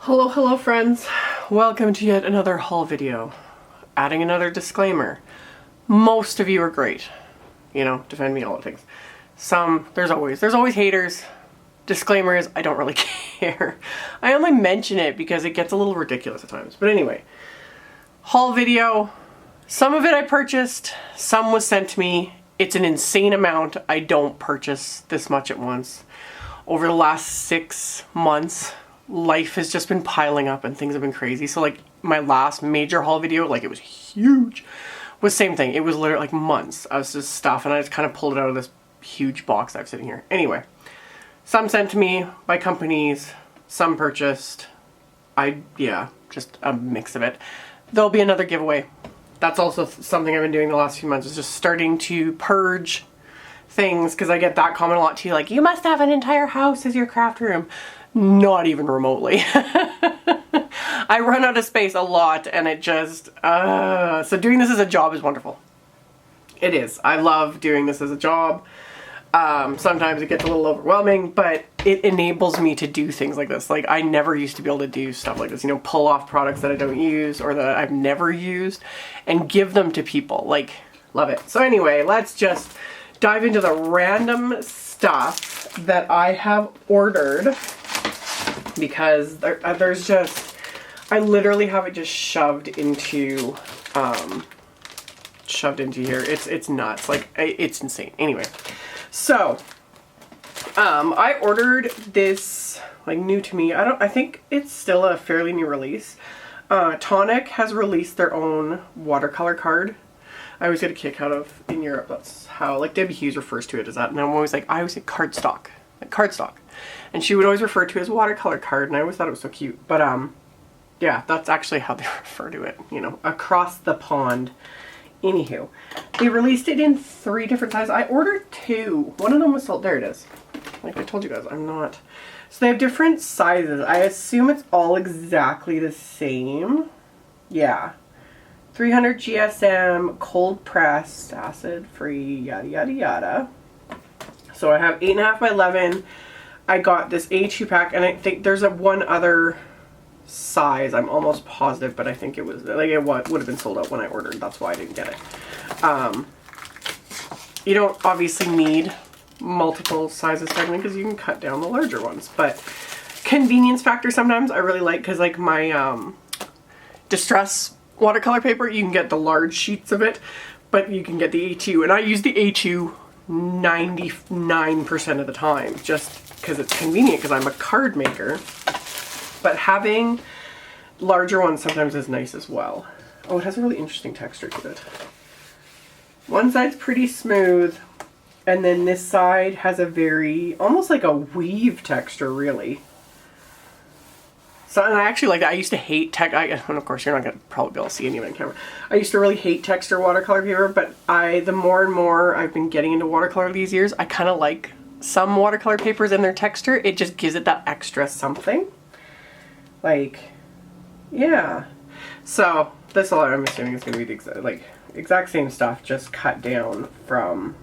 Hello friends, welcome to yet another haul video. Adding another disclaimer. Most of you are great. You know, defend me all the things. There's always haters. Disclaimer is, I don't really care. I only mention it because it gets a little ridiculous at times. But anyway, haul video. Some of it I purchased, some was sent to me. It's an insane amount. I don't purchase this much at once. Over the last 6 months, life has just been piling up and things have been crazy. So like my last major haul video, like it was huge, was same thing. It was literally like months of just stuff and I just kind of pulled it out of this huge box I have sitting here. Anyway, some sent to me by companies, some purchased. Just a mix of it. There'll be another giveaway. That's also something I've been doing the last few months, is just starting to purge things, because I get that comment a lot too, like, you must have an entire house as your craft room. Not even remotely. I run out of space a lot and it just, so doing this as a job is wonderful. It is. I love doing this as a job. Sometimes it gets a little overwhelming, but it enables me to do things like this. Like, I never used to be able to do stuff like this, you know, pull off products that I don't use or that I've never used and give them to people. Like, love it. So anyway, let's just dive into the random stuff that I have ordered, because there's just, I literally have it just shoved into here. It's nuts. Like, it's insane. Anyway, so I ordered this, like, new to me. I think it's still a fairly new release. Tonic has released their own watercolor card. I always get a kick out of, in Europe, that's how, like, Debbie Hughes refers to it as that, and I'm always like, I always say cardstock, like cardstock. And she would always refer to it as watercolor card, and I always thought it was so cute. But yeah, that's actually how they refer to it, you know, across the pond. Anywho, they released it in 3 different sizes. I ordered 2. One of them was sold. There it is. Like I told you guys, I'm not. So they have different sizes. I assume it's all exactly the same. Yeah. 300 GSM, cold pressed, acid free, yada yada yada. So I have 8.5 by 11. I got this A2 pack, and I think there's one other size. I'm almost positive, but I think it was, like, it would have been sold out when I ordered. That's why I didn't get it. You don't obviously need multiple sizes technically, because you can cut down the larger ones. But convenience factor sometimes I really like, because like my distress watercolor paper, you can get the large sheets of it, but you can get the A2, and I use the A2 99% of the time, just because it's convenient, because I'm a card maker. But having larger ones sometimes is nice as well. Oh, it has a really interesting texture to it. One side's pretty smooth, and then this side has a very, almost like a weave texture, really. So, and I actually like that. I used to hate and of course you're not going to probably be able to see any of it on camera. I used to really hate texture watercolor paper, but the more and more I've been getting into watercolor these years, I kind of like some watercolor papers and their texture. It just gives it that extra something. Like, yeah. So this one, I'm assuming is going to be the exact same stuff, just cut down from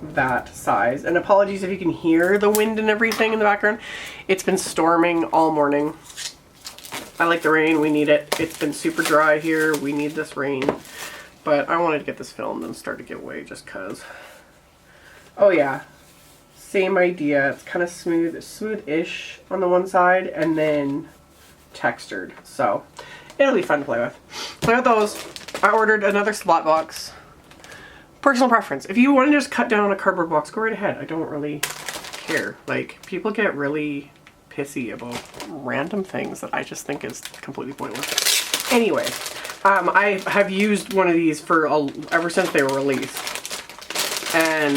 that size. And apologies if you can hear the wind and everything in the background. It's been storming all morning. I like the rain, we need it. It's been super dry here, we need this rain. But I wanted to get this filmed and start a giveaway just cause. Oh yeah, same idea. It's kind of smooth-ish on the one side, and then textured. So it'll be fun to play with. So I got those. I ordered another SPLATBOX. Personal preference. If you want to just cut down a cardboard box, go right ahead. I don't really care. Like, people get really pissy about random things that I just think is completely pointless. Anyway, I have used one of these for ever since they were released, and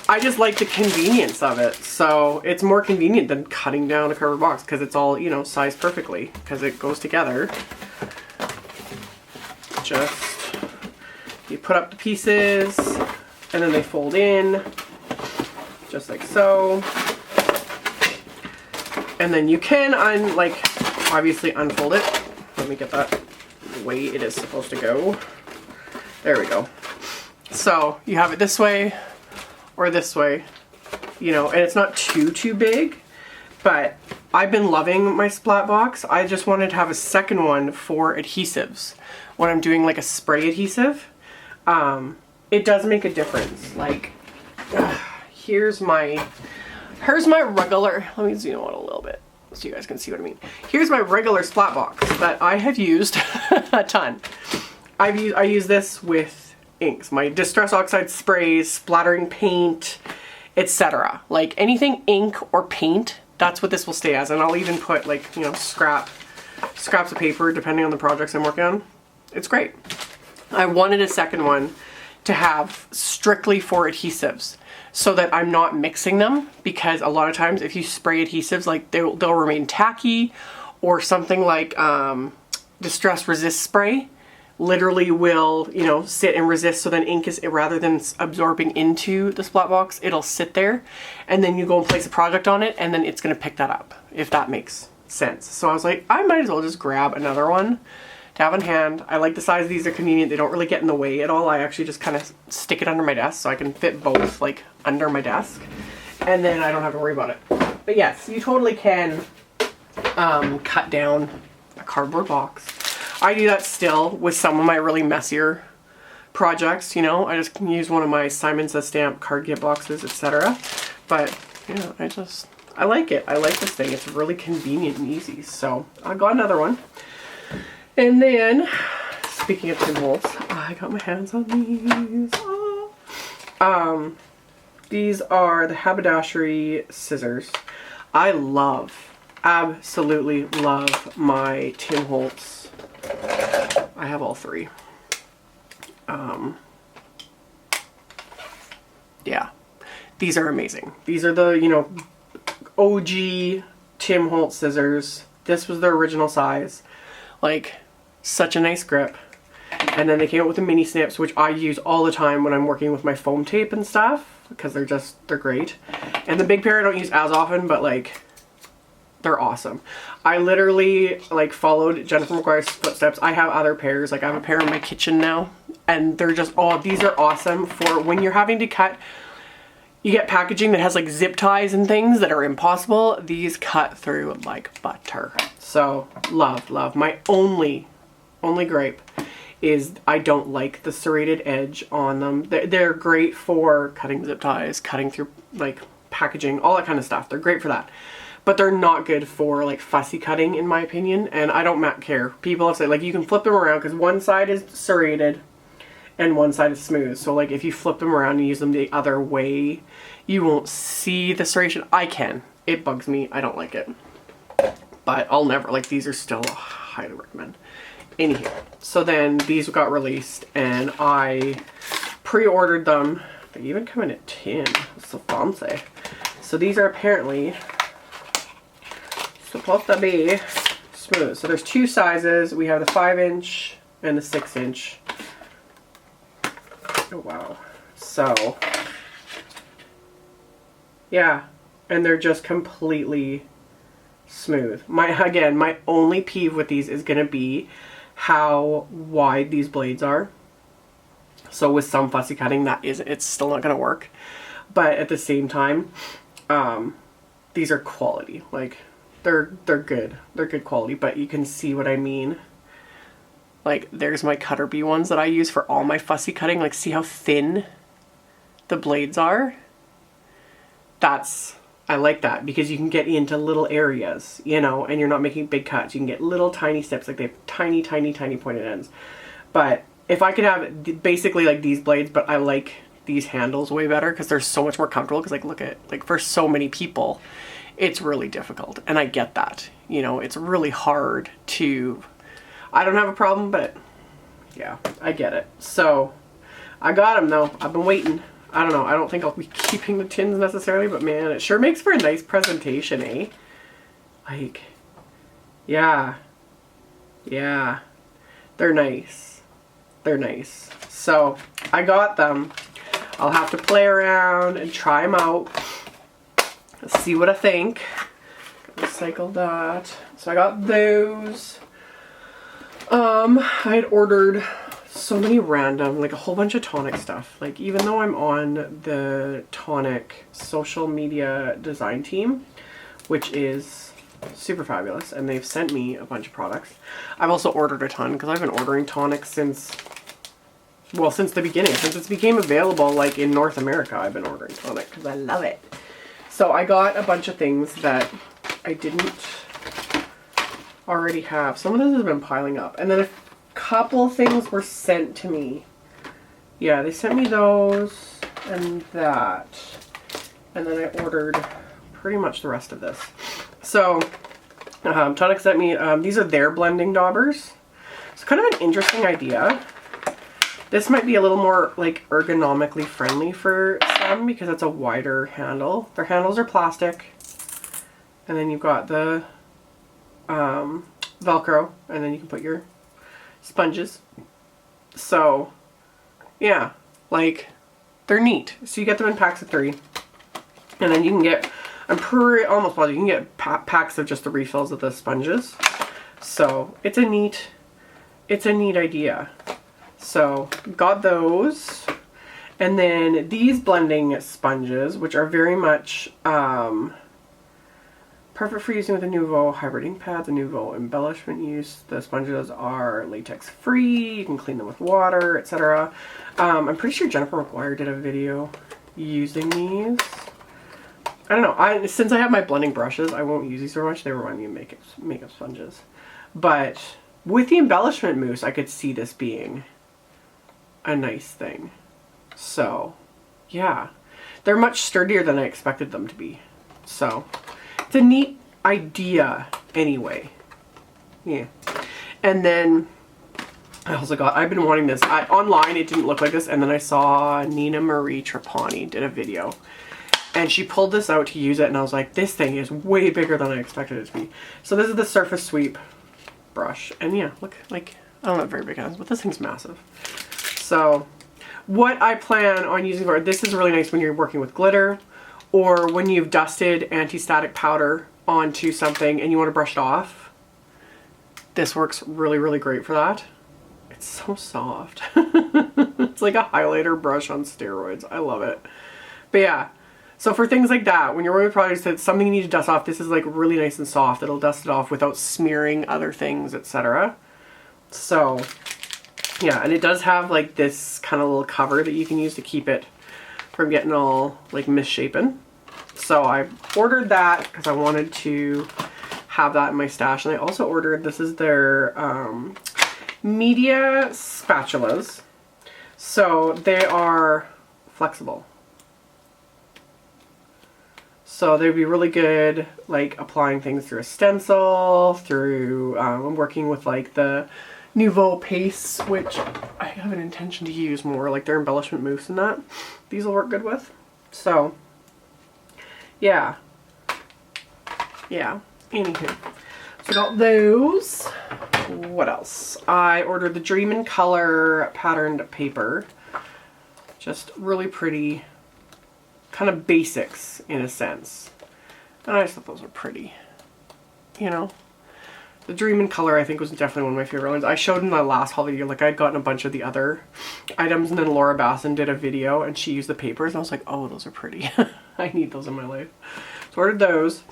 I just like the convenience of it. So it's more convenient than cutting down a cardboard box, because it's all, you know, sized perfectly, because it goes together. Just, you put up the pieces and then they fold in just like so. And then you can obviously unfold it. Let me get that the way it is supposed to go. There we go. So you have it this way or this way, you know, and it's not too big, but I've been loving my SPLATBOX. I just wanted to have a second one for adhesives. When I'm doing like a spray adhesive, it does make a difference. Like, here's my regular, let me zoom out a little bit so you guys can see what I mean. Here's my regular SPLATBOX that I have used a ton. I use this with inks, my Distress Oxide sprays, splattering paint, etc. Like anything ink or paint, that's what this will stay as. And I'll even put like, you know, scraps of paper depending on the projects I'm working on. It's great. I wanted a second one to have strictly for adhesives so that I'm not mixing them, because a lot of times if you spray adhesives, like they'll remain tacky, or something like Distress Resist spray literally will, you know, sit and resist, so then ink is, rather than absorbing into the SPLATBOX, it'll sit there, and then you go and place a project on it and then it's going to pick that up, if that makes sense. So I was like, I might as well just grab another one to have on hand. I like the size of these, they're convenient, they don't really get in the way at all. I actually just kind of stick it under my desk so I can fit both like under my desk, and then I don't have to worry about it. But yes, you totally can cut down a cardboard box. I do that still with some of my really messier projects, you know. I just can use one of my Simon Says Stamp card kit boxes, etc. But yeah, I like it. I like this thing. It's really convenient and easy. So I got another one. And then, speaking of Tim Holtz, I got my hands on these. Oh. These are the Haberdashery scissors. I absolutely love my Tim Holtz. I have all three. Yeah, these are amazing. These are the, you know, OG Tim Holtz scissors. This was their original size. Like, such a nice grip. And then they came out with the mini snips, which I use all the time when I'm working with my foam tape and stuff, because they're great. And the big pair I don't use as often, but like, they're awesome. I literally like followed Jennifer McGuire's footsteps. I have other pairs. Like I have a pair in my kitchen now, and they're just, oh, these are awesome for when you're having to cut. You get packaging that has like zip ties and things that are impossible. These cut through like butter. So love. My only gripe is I don't like the serrated edge on them. They're great for cutting zip ties, cutting through like packaging, all that kind of stuff. They're great for that. But they're not good for like fussy cutting, in my opinion, and I don't care. People have said like you can flip them around because one side is serrated and one side is smooth. So like if you flip them around and use them the other way, you won't see the serration. I can. It bugs me. I don't like it. But I'll never, like, these are still highly recommend. Anywho, so then these got released and I pre-ordered them. They even come in a tin. It's so fancy. So these are apparently supposed to be smooth. So there's two sizes. We have the 5-inch and the 6-inch. Oh wow. So yeah, and they're just completely smooth. My only peeve with these is gonna be how wide these blades are. So with some fussy cutting, it's still not gonna work. But at the same time, these are quality. Like they're good. They're good quality, but you can see what I mean. Like there's my Cutter Bee ones that I use for all my fussy cutting. Like see how thin the blades are? I like that because you can get into little areas, you know, and you're not making big cuts. You can get little tiny snips, like they have tiny pointed ends. But if I could have basically like these blades, but I like these handles way better because they're so much more comfortable. Because like look at, like for so many people, it's really difficult. And I get that, you know, it's really hard to, I don't have a problem, but yeah, I get it. So I got them though. I've been waiting. I don't know. I don't think I'll be keeping the tins necessarily, but man, it sure makes for a nice presentation, eh? Like, yeah. Yeah. They're nice. They're nice. So, I got them. I'll have to play around and try them out. Let's see what I think. Recycle that. So I got those. I had ordered so many random, like a whole bunch of Tonic stuff. Like even though I'm on the Tonic social media design team, which is super fabulous, and they've sent me a bunch of products. I've also ordered a ton because I've been ordering Tonic since, well, since the beginning. Since it became available, like, in North America, I've been ordering Tonic because I love it. So I got a bunch of things that I didn't already have. Some of this has been piling up. And then a couple things were sent to me. Yeah, they sent me those and that. And then I ordered pretty much the rest of this. So, Tonic sent me, these are their blending daubers. It's kind of an interesting idea. This might be a little more like ergonomically friendly for some because it's a wider handle. Their handles are plastic. And then you've got the Velcro, and then you can put your sponges. So, yeah, like, they're neat. So you get them in packs of 3. And then you can get, I'm almost positive, you can get packs of just the refills of the sponges. So it's a neat idea. So got those. And then these blending sponges, which are very much perfect for using with the Nuvo hybrid ink pad, the Nuvo embellishment use. The sponges are latex free. You can clean them with water, etc. I'm pretty sure Jennifer McGuire did a video using these. I don't know. Since I have my blending brushes, I won't use these very much. They remind me of makeup sponges. But with the embellishment mousse, I could see this being a nice thing. So, yeah. They're much sturdier than I expected them to be. So, it's a neat idea anyway. Yeah. And then I also got, I've been wanting this. Online, it didn't look like this. And then I saw Nina Marie Trapani did a video. And she pulled this out to use it, and I was like, this thing is way bigger than I expected it to be. So this is the Surface Sweep brush. And yeah, look, like, I don't have very big hands, but this thing's massive. So what I plan on using for this is really nice when you're working with glitter, or when you've dusted anti-static powder onto something and you want to brush it off. This works really, really great for that. It's so soft. It's like a highlighter brush on steroids. I love it. But yeah. So for things like that, when you're working with products that's something you need to dust off, this is like really nice and soft. It'll dust it off without smearing other things, etc. So, yeah, and it does have like this kind of little cover that you can use to keep it from getting all like misshapen. So I ordered that because I wanted to have that in my stash. And I also ordered, this is their media spatulas. So they are flexible. So they'd be really good, like, applying things through a stencil, through, I'm working with, like, the Nuvo pastes, which I have an intention to use more, like their embellishment mousse and that. These will work good with. So, yeah. Yeah, anywho. So I got those. What else? I ordered the Dream in Color patterned paper. Just really pretty. Kind of basics in a sense. And I just thought those were pretty. You know? The Dream in Color I think was definitely one of my favorite ones. I showed in my last haul video, like I'd gotten a bunch of the other items, and then Laura Basson did a video and she used the papers and I was like, oh, those are pretty. I need those in my life. So I ordered those.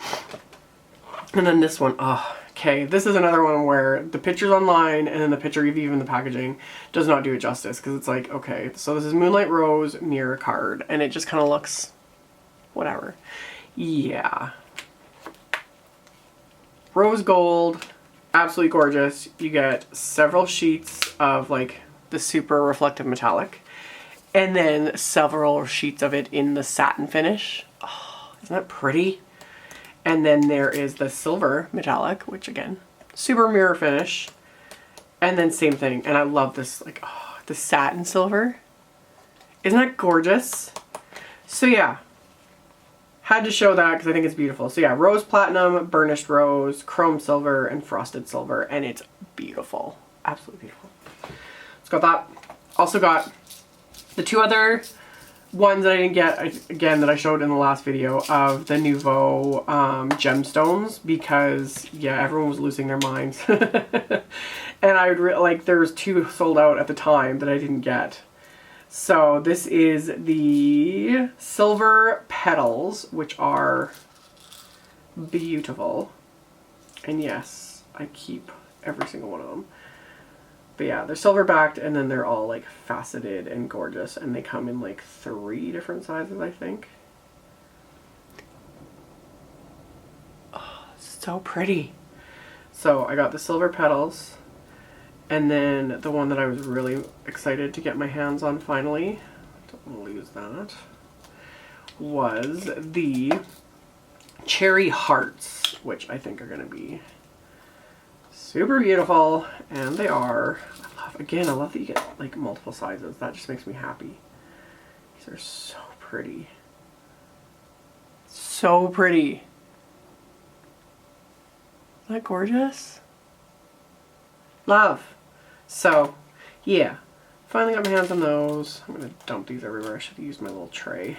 And then this one, oh, okay. This is another one where the pictures online and then the picture of even the packaging does not do it justice, because it's like, okay, so this is Moonlight Rose mirror card and it just kind of looks whatever. Yeah. Rose gold, absolutely gorgeous. You get several sheets of like the super reflective metallic and then several sheets of it in the satin finish. Oh, isn't that pretty? And then there is the silver metallic, which again, super mirror finish. And then same thing. And I love this, like, oh, the satin silver. Isn't that gorgeous? So yeah, had to show that because I think it's beautiful. So yeah, rose platinum, burnished rose, chrome silver, and frosted silver. And it's beautiful. Absolutely beautiful. So got that. Also got the two other ones that I didn't get, again, that I showed in the last video of the Nuvo Gemstones, because yeah, everyone was losing their minds. And I would like, there was 2 sold out at the time that I didn't get. So this is the silver petals, which are beautiful. And yes, I keep every single one of them. But yeah, they're silver backed, and then they're all like faceted and gorgeous, and they come in like 3 different sizes, I think. Oh, so pretty. So I got the silver petals, and then the one that I was really excited to get my hands on finally, don't want to lose that, was the cherry hearts, which I think are going to be super beautiful, and they are. I love that you get like multiple sizes. That just makes me happy. These are so pretty. So pretty. Isn't that gorgeous? Love. So, yeah. Finally got my hands on those. I'm going to dump these everywhere. I should have used my little tray.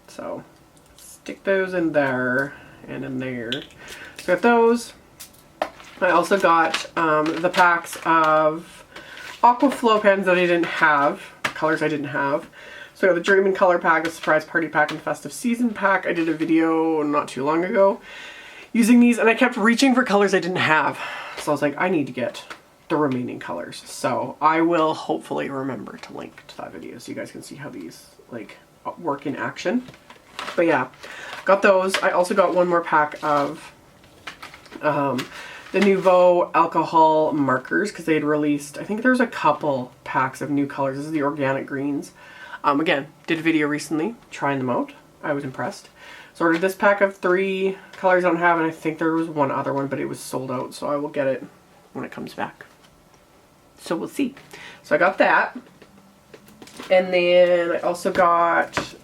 So, stick those in there and in there. So got those. I also got the packs of Aqua Flow pens that I didn't have, colors I didn't have. So I got the Dream and Color pack, the Surprise Party pack, and the Festive Season pack. I did a video not too long ago using these, and I kept reaching for colors I didn't have. So I was like, I need to get the remaining colors. So I will hopefully remember to link to that video so you guys can see how these like work in action. But yeah, got those. I also got one more pack of the Nuvo alcohol markers, because they had released, I think there's a couple packs of new colors. This is the organic greens. Again, did a video recently trying them out. I was impressed. So ordered this pack of 3 colors I don't have, and I think there was one other one, but it was sold out, so I will get it when it comes back. So we'll see. So I got that. And then I also got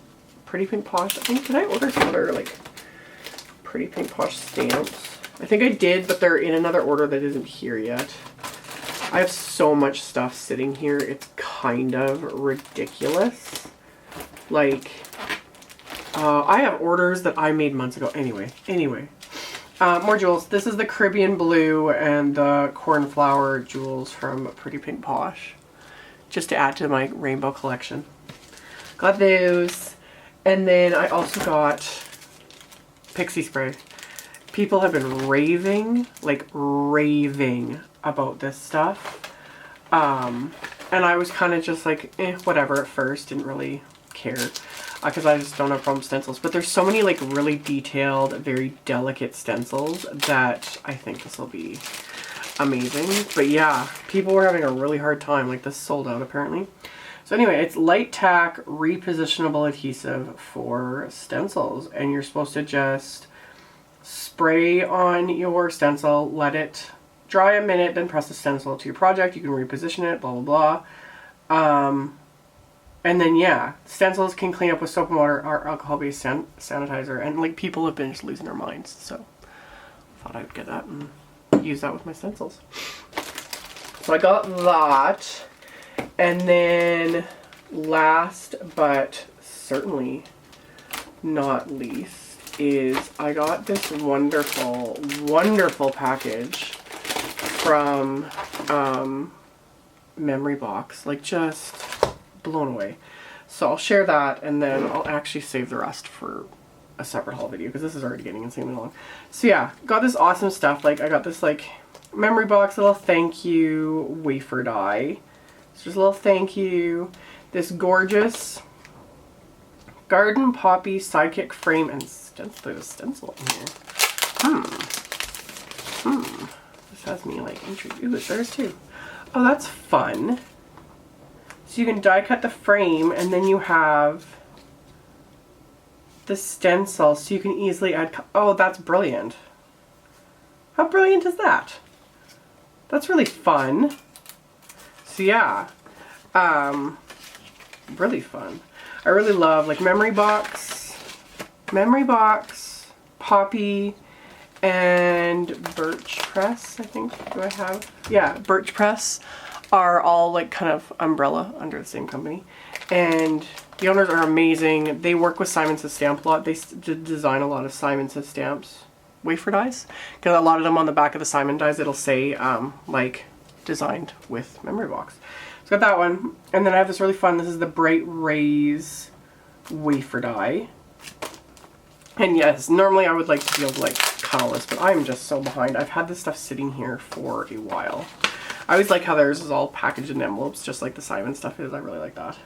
Pretty Pink Posh. I think, did I order some other like Pretty Pink Posh stamps? I think I did, but they're in another order that isn't here yet. I have so much stuff sitting here, it's kind of ridiculous. Like, I have orders that I made months ago. Anyway. More jewels. This is the Caribbean Blue and the Cornflower jewels from Pretty Pink Posh, just to add to my rainbow collection. Got those. And then I also got Pixie spray. People have been raving, like raving about this stuff. And I was kind of just like, whatever at first, didn't really care. Because I just don't have problem stencils. But there's so many like really detailed, very delicate stencils that I think this will be amazing. But yeah, people were having a really hard time. Like this sold out apparently. So anyway, it's light tack repositionable adhesive for stencils. And you're supposed to just spray on your stencil, let it dry a minute, then press the stencil to your project. You can reposition it, blah, blah, blah. And then, yeah, stencils can clean up with soap and water or alcohol-based sanitizer. And, like, people have been just losing their minds. So, I thought I'd get that and use that with my stencils. So, I got that. And then, last but certainly not least, is I got this wonderful, wonderful package from Memory Box. Like, just blown away. So I'll share that, and then I'll actually save the rest for a separate haul video, because this is already getting insanely long. So yeah, got this awesome stuff. Like, I got this like Memory Box little thank you wafer die. It's just a little thank you. This gorgeous Garden Poppy Sidekick frame and stencil. There's a stencil in here. This has me like intrigued. Ooh, there's 2. Oh, that's fun. So you can die cut the frame, and then you have the stencil, so you can easily add. Oh, that's brilliant. How brilliant is that? That's really fun. So yeah, really fun. I really love like Memory Box, Poppy, and Birch Press, I think. Do I have? Yeah, Birch Press are all like kind of umbrella under the same company. And the owners are amazing. They work with Simon Says Stamp a lot. They design a lot of Simon Says Stamps wafer dies. Because a lot of them on the back of the Simon dies, it'll say like designed with Memory Box. So got that one. And then I have this really fun, this is the Bright Rays wafer die. And yes, normally I would like to be able to like cut all this, but I'm just so behind. I've had this stuff sitting here for a while. I always like how theirs is all packaged in envelopes, just like the Simon stuff is. I really like that.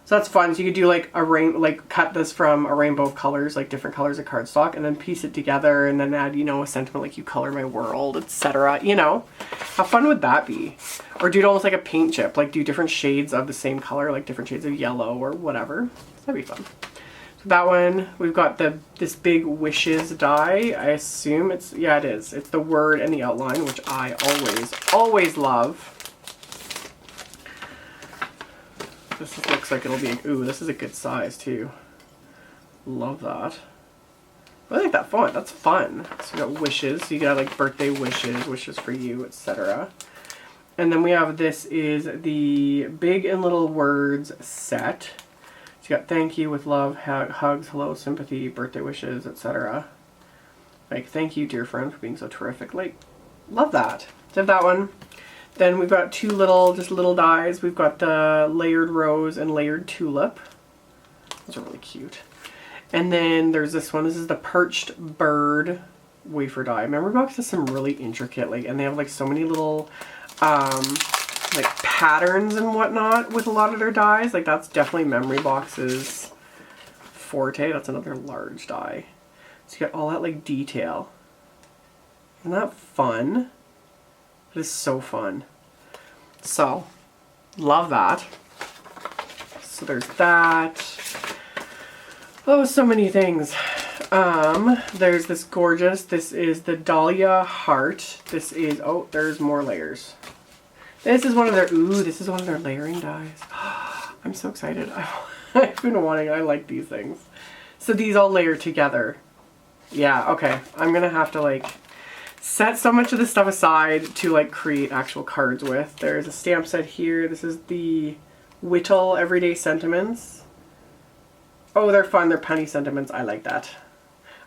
So that's fun. So you could do like cut this from a rainbow of colors, like different colors of cardstock, and then piece it together and then add, you know, a sentiment like you color my world, etc. You know, how fun would that be? Or do it almost like a paint chip, like do different shades of the same color, like different shades of yellow or whatever. That'd be fun. So that one, we've got this big wishes die. I assume it's, yeah, it is. It's the word and the outline, which I always love. This looks like it'll be, ooh, this is a good size too. Love that. I like that font, that's fun. So we got wishes, so you got like birthday wishes, wishes for you, etc. And then we have, this is the big and little words set. So you got thank you with love, hugs, hello, sympathy, birthday wishes, etc. Like, thank you, dear friend, for being so terrific. Like, love that. So I have that one. Then we've got two little, just little dies. We've got the layered rose and layered tulip. Those are really cute. And then there's this one. This is the perched bird wafer die. Memory Box has some really intricate, like, and they have like so many little, like patterns and whatnot with a lot of their dies. Like, that's definitely Memory Box's forte. That's another large die. So you got all that like detail. Isn't that fun? It is so fun. So, love that. So there's that. Oh, so many things. There's this gorgeous, this is the Dahlia Heart. This is, oh, there's more layers. This is one of their, ooh, this is one of their layering dies. I'm so excited. I've been wanting, I like these things. So these all layer together. Yeah, okay. I'm gonna have to like set so much of this stuff aside to like create actual cards with. There's a stamp set here. This is the Whittle Everyday Sentiments. Oh, they're fun. They're punny sentiments. I like that.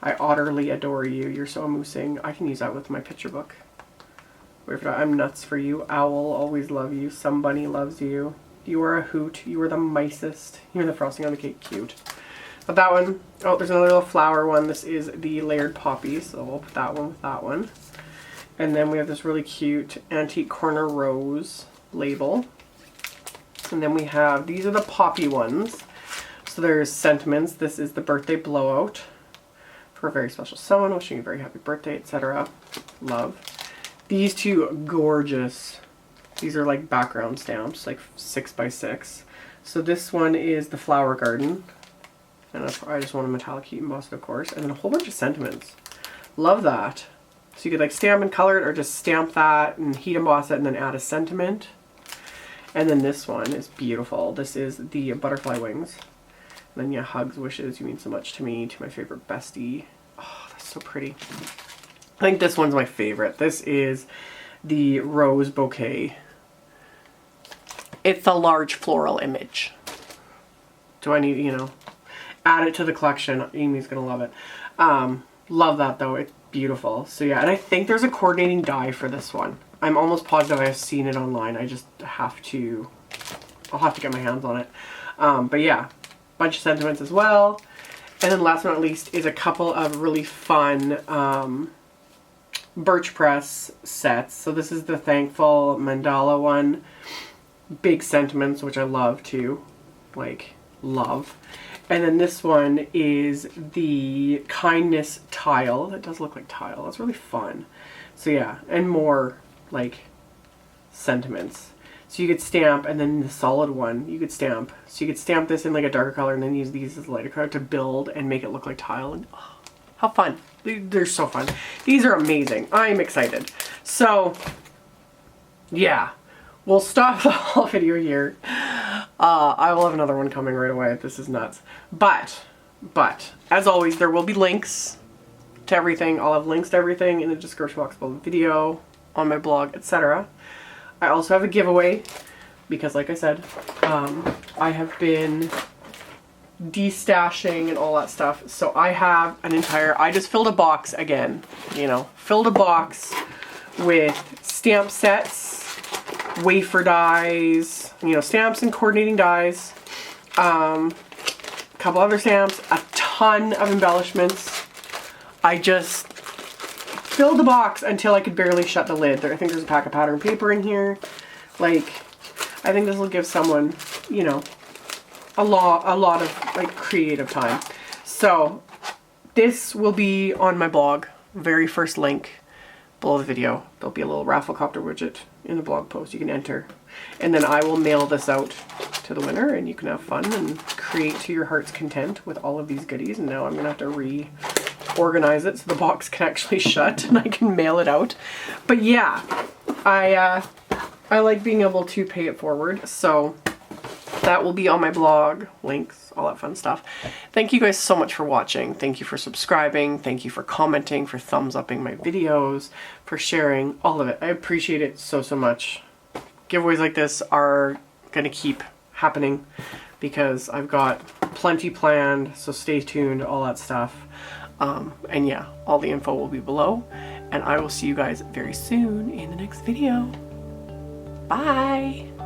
I utterly adore you. You're so amusing. I can use that with my picture book. I'm nuts for you. Owl, always love you. Some bunny loves you. You are a hoot. You are the nicest. You're the frosting on the cake. Cute. But that one, oh, there's another little flower one. This is the layered poppy, so we'll put that one with that one. And then we have this really cute antique corner rose label. And then we have, these are the poppy ones. So there's sentiments. This is the birthday blowout for a very special someone, wishing you a very happy birthday, etc. Love. These two, gorgeous. These are like background stamps, like 6x6. So this one is the flower garden. And I just want a metallic heat embossed, of course. And then a whole bunch of sentiments. Love that. So you could like stamp and color it, or just stamp that and heat emboss it and then add a sentiment. And then this one is beautiful. This is the butterfly wings. And then yeah, hugs, wishes, you mean so much to me, to my favorite bestie. Oh, that's so pretty. I think this one's my favorite. This is the rose bouquet. It's a large floral image. Do I need, you know, add it to the collection. Amy's gonna love it. Love that though. It's beautiful. So yeah, and I think there's a coordinating die for this one. I'm almost positive I've seen it online. I just have to, I'll have to get my hands on it. But yeah, bunch of sentiments as well. And then last but not least is a couple of really fun Birch Press sets. So this is the Thankful Mandala one. Big sentiments, which I love too. Like, love. And then this one is the Kindness Tile. That does look like tile. That's really fun. So yeah, and more like sentiments. So you could stamp, and then the solid one you could stamp. So you could stamp this in like a darker color and then use these as a lighter color to build and make it look like tile. And oh, how fun. They're so fun. These are amazing. I'm excited. So yeah, we'll stop the whole video here. I will have another one coming right away. This is nuts. But, as always, there will be links to everything. I'll have links to everything in the description box below the video, on my blog, etc. I also have a giveaway because, like I said, I have been destashing and all that stuff. So I have an entire, I just filled a box again, you know, filled a box with stamp sets, wafer dies, you know, stamps and coordinating dies, a couple other stamps, a ton ton of embellishments. I just filled the box until I could barely shut the lid. I think there's a pack of pattern paper in here. Like, I think this will give someone, you know, a lot of like creative time. So this will be on my blog, very first link below the video. There'll be a little rafflecopter widget in the blog post you can enter. And then I will mail this out to the winner and you can have fun and create to your heart's content with all of these goodies. And now I'm gonna have to reorganize it so the box can actually shut and I can mail it out. But yeah, I like being able to pay it forward. So that will be on my blog, links, all that fun stuff. Thank you guys so much for watching. Thank you for subscribing. Thank you for commenting, for thumbs upping my videos, for sharing, all of it. I appreciate it so, so much. Giveaways like this are gonna keep happening because I've got plenty planned, so stay tuned, all that stuff. And yeah, all the info will be below, and I will see you guys very soon in the next video. Bye!